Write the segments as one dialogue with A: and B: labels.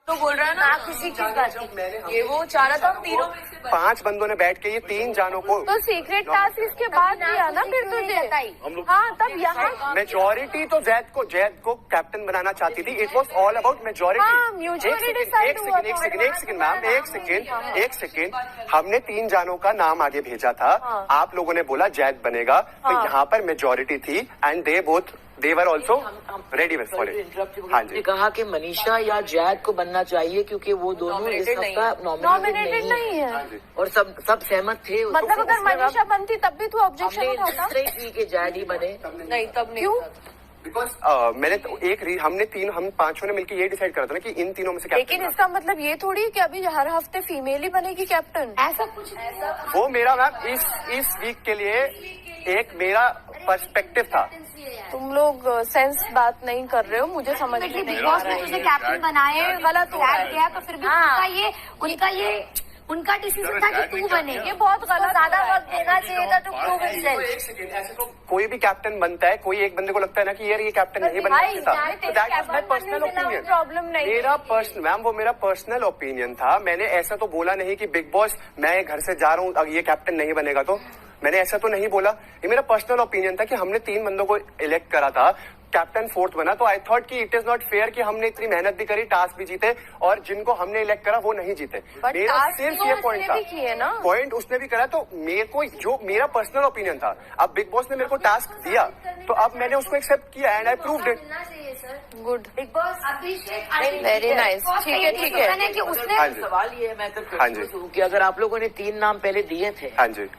A: तो बोल रहा है ना किसी की बात ये वो चाह रहा था हम तीनों
B: 5 बंदों ने बैठ के ये 3 जानों को
C: तो सीक्रेट टास्क इसके बाद दिया ना फिर तुझे। हाँ तब यहाँ
B: मेजोरिटी तो जैद को कैप्टन बनाना चाहती थी। It was all about majority. एक सेकेंड हमने 3 जानों का नाम आगे भेजा था। आप लोगों ने बोला जैद बनेगा, तो यहाँ पर मेजोरिटी थी and they were also ready for it. हाँ जी,
A: कहा कि मनीषा या जैद को बनना चाहिए क्योंकि वो दोनों इस हफ्ता
C: नॉमिनेटेड नहीं है
A: और सब सहमत थे।
C: मतलब अगर मनीषा बनती तब भी तू ऑब्जेक्शन उठाता?
A: कि जैद ही बने।
C: नहीं तब क्यों?
B: बिकॉज मैंने तो हम 5 ने मिलकर ये डिसाइड करा था ना कि इन तीनों में से कैप्टन।
C: लेकिन इसका मतलब ये थोड़ी कि अभी हर हफ्ते फीमेल ही बनेगी कैप्टन, ऐसा कुछ
B: वो मेरा मैम इस वीक के लिए एक मेरा पर्सपेक्टिव था।
C: तुम लोग सेंस बात नहीं कर रहे हो, मुझे समझ में नहीं आ रहा है।
D: कैप्टन बनाए गलत गया तो फिर भी उनका डिसीजन था कि तू बने।
C: ये बहुत गलत,
D: ज्यादा वक्त देना चाहिए था टू प्रूव हिमसेल्फ।
B: कोई भी कैप्टन बनता है, कोई एक बंदे को लगता है ना कि यार ये कैप्टन नहीं बनना चाहिए था। That is my personal opinion.
C: Problem नहीं
B: मेरा मैम वो मेरा पर्सनल ओपिनियन था। मैंने ऐसा तो बोला नहीं कि बिग बॉस मैं घर से जा रहा हूँ ये कैप्टन नहीं बनेगा, तो मैंने ऐसा तो नहीं बोला। ये मेरा पर्सनल ओपिनियन था कि हमने 3 बंदों को इलेक्ट करा था, कैप्टन 4th बना, तो आई थॉट कि इट इज नॉट फेयर कि हमने इतनी मेहनत भी करी, टास्क भी जीते और जिनको हमने इलेक्ट करा वो नहीं जीते। मेरा सिर्फ ये पॉइंट था। पॉइंट उसने भी करा, तो मेरे को जो मेरा पर्सनल ओपिनियन था। अब बिग बॉस ने मेरे को टास्क दिया तो अब मैंने उसको एक्सेप्ट किया and I proved it.
C: Good,
D: big boss
C: very nice. ठीक है
D: कि उसने
A: सवाल ये है मैं कि अगर आप लोगों ने 3 नाम पहले दिए थे,
B: हाँ जी,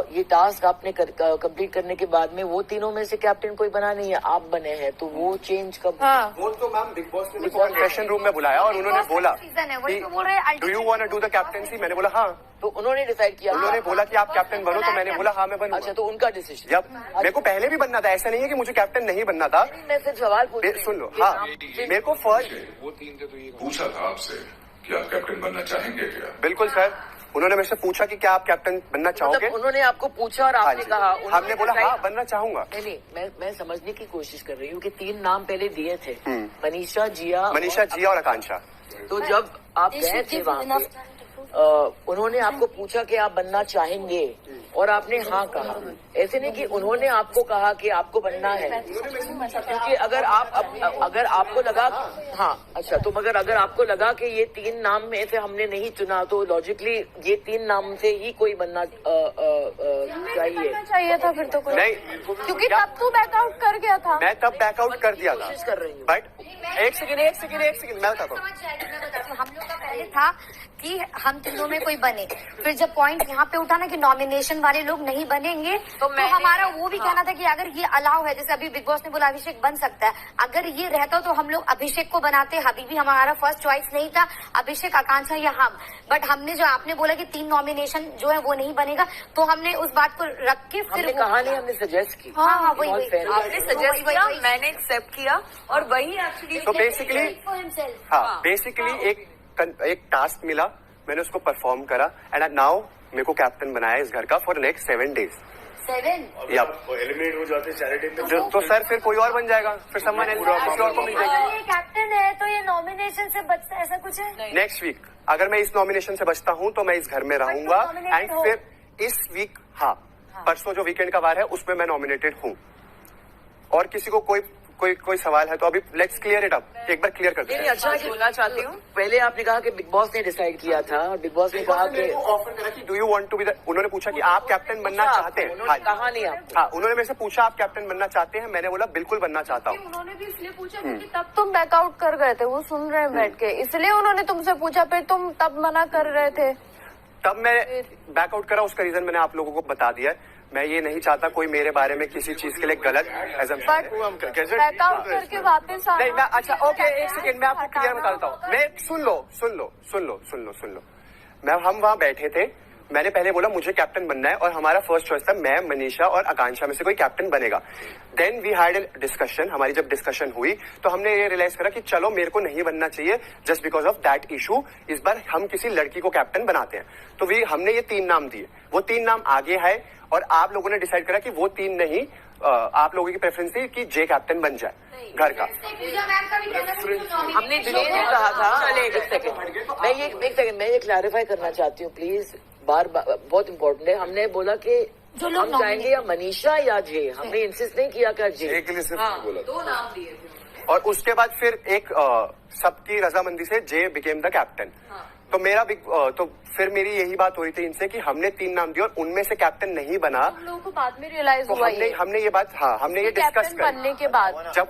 A: ये टास्क आपने कंप्लीट करने के बाद में वो तीनों में से कैप्टन कोई बना नहीं है, आप बने हैं, तो वो चेंज कब?
C: हाँ।
B: वो तो मैम बिग बॉस ने मुझे कन्फेशन रूम में बुलाया और उन्होंने बोला do you want to do the captaincy. मैंने बोला हाँ,
A: तो उन्होंने डिसाइड किया।
B: उन्होंने बोला कि आप कैप्टन बनो, तो मैंने बोला हाँ मैं बनूंगा।
A: अच्छा, तो उनका डिसीजन।
B: जब मेरे को पहले भी बनना था, ऐसा नहीं है कि मुझे कैप्टन नहीं बनना था।
A: मैं सिर्फ सवाल
B: सुन लो। हाँ, मेरे को फर्स्ट
E: वो 3 थे तो ये पूछा था आपसे कि आप कैप्टन बनना चाहेंगे क्या?
B: बिल्कुल सर, उन्होंने मेरे से पूछा कि क्या आप कैप्टन बनना चाहोगे।
A: मतलब उन्होंने आपको पूछा और आपने कहा?
B: हमने बोला हाँ बनना चाहूंगा।
A: नहीं, मैं समझने की कोशिश कर रही हूँ कि 3 नाम पहले दिए थे, मनीषा, जिया
B: और आकांक्षा।
A: तो जब आप गए थे वहाँ पे उन्होंने आपको पूछा कि आप बनना चाहेंगे और आपने हाँ कहा। ऐसे नहीं कि उन्होंने आपको कहा कि आपको बनना है, क्योंकि अगर आपको लगा हाँ अच्छा, तो मगर अगर आपको लगा कि ये 3 नाम में से हमने नहीं चुना तो लॉजिकली ये 3 नाम से ही कोई बनना
C: चाहिए था फिर तो कोई
B: नहीं,
C: क्योंकि तब तू बैकआउट कर गया था।
B: मैं तब बैकआउट कर दिया था।
A: कोशिश कर रही हूँ
B: बट एक सेकंड मैं बताता हूँ।
D: हम लोग का पहले था कि हम तीनों में कोई बने, फिर जब पॉइंट यहाँ पे उठा ना कि नॉमिनेशन वाले लोग नहीं बनेंगे तो हमारा वो भी कहना था कि अगर ये अलाउ है, जैसे अभी बिग बॉस ने बोला अभिषेक बन सकता है, अगर ये रहता तो हम लोग अभिषेक को बनाते। हबीबी हमारा फर्स्ट चॉइस नहीं था, अभिषेक, आकांक्षा या हम। बट हमने जो आपने बोला कि 3 नॉमिनेशन जो है वो नहीं बनेगा, तो हमने उस बात को रख के फिर
A: कहानी हमने सजेस्ट की।
D: हाँ वही
C: आपने सजेस्ट किया, मैंने एक्सेप्ट किया और वही एक्चुअली
B: तो बेसिकली एक टास्क मिला, मैंने उसको परफॉर्म करा एंड नाउ मेरे को कैप्टन बनाया इस घर का फॉर नेक्स्ट 7 days।
D: 7
B: एलिमिनेट हो जाते चैरिटी में तो सर फिर कोई और बन जाएगा, फिर सम्मान किसी और को मिल जाएगा।
D: ये कैप्टन है तो ये नॉमिनेशन से बचता है, ऐसा कुछ है?
B: नेक्स्ट वीक अगर मैं इस नॉमिनेशन से बचता हूँ तो मैं इस घर में रहूंगा एंड फिर इस वीक परसों जो वीकेंड का वार है उसमें मैं नॉमिनेटेड हूँ। और किसी को कोई सवाल है तो अभी लेट्स क्लियर इट अप, एक बार क्लियर करते हैं।
A: अच्छा बोलना चाहती हूँ, पहले आपने कहा कि बिग बॉस ने डिसाइड किया था और बिग बॉस ने कहा कि
B: ऑफर करा कि do you want to be, उन्होंने पूछा कि आप कैप्टन बनना चाहते हैं।
A: कहा नहीं आप?
B: हाँ, उन्होंने मेरे से पूछा आप कैप्टन बनना चाहते हैं, मैंने बोला बिल्कुल बनना चाहता हूँ।
C: उन्होंने भी इसलिए पूछा क्योंकि तब तुम बैकआउट कर गए थे, वो सुन रहे हैं बैठ के, इसलिए उन्होंने तुमसे पूछा, फिर तुम तब मना कर रहे थे।
B: तब मैं बैकआउट करा, उसका रीजन मैंने आप लोगों को बता दिया है। मैं ये नहीं चाहता कोई मेरे बारे में किसी चीज के लिए गलत
C: बैकआउट करके वापस
B: नहीं। मैं अच्छा ओके, एक सेकेंड मैं आपको क्लियर बताता हूँ। मैं सुन लो। हम वहाँ बैठे थे, मैंने पहले बोला मुझे कैप्टन बनना है और हमारा फर्स्ट चॉइस था मैं, मनीषा और आकांक्षा में से कोई कैप्टन बनेगा। Then we had a discussion, हमारी जब डिस्कशन हुई तो हमने ये रियलाइज करा कि चलो मेरे को नहीं बनना चाहिए just because of that issue, इस बार हम किसी लड़की को कैप्टन बनाते हैं। तो हमने ये 3 नाम दिए, वो 3 नाम आगे है और आप लोगों ने डिसाइड करा कि वो 3 नहीं, आप लोगों की प्रेफरेंस थी कि जे कैप्टन बन जाए घर का।
D: पूजा मैम का भी कहना था कि nomination
A: हमने ये नहीं कहा था। एक सेकंड मैं ये क्लैरिफाई करना चाहती हूँ प्लीज, बार बहुत इम्पोर्टेंट है। हमने बोला कि
D: जो लोग
A: हम चाहेंगे या मनीषा या जे, हमने इंसिस्ट नहीं किया कि जे
E: के लिए सिर्फ बोला
F: दो नाम दिए थे।
B: और उसके बाद फिर एक सबकी रजामंदी से जे बिकेम द कैप्टन। तो मेरा तो फिर मेरी यही बात हो रही थी इनसे कि हमने 3 नाम दिए और उनमें से कैप्टन नहीं बना।
C: हम लोगों को बाद में रियलाइज
B: तो
C: हुआ
B: हमने ये बात हमने ये डिस्कस
C: कैप्टन बनने के बाद
B: जब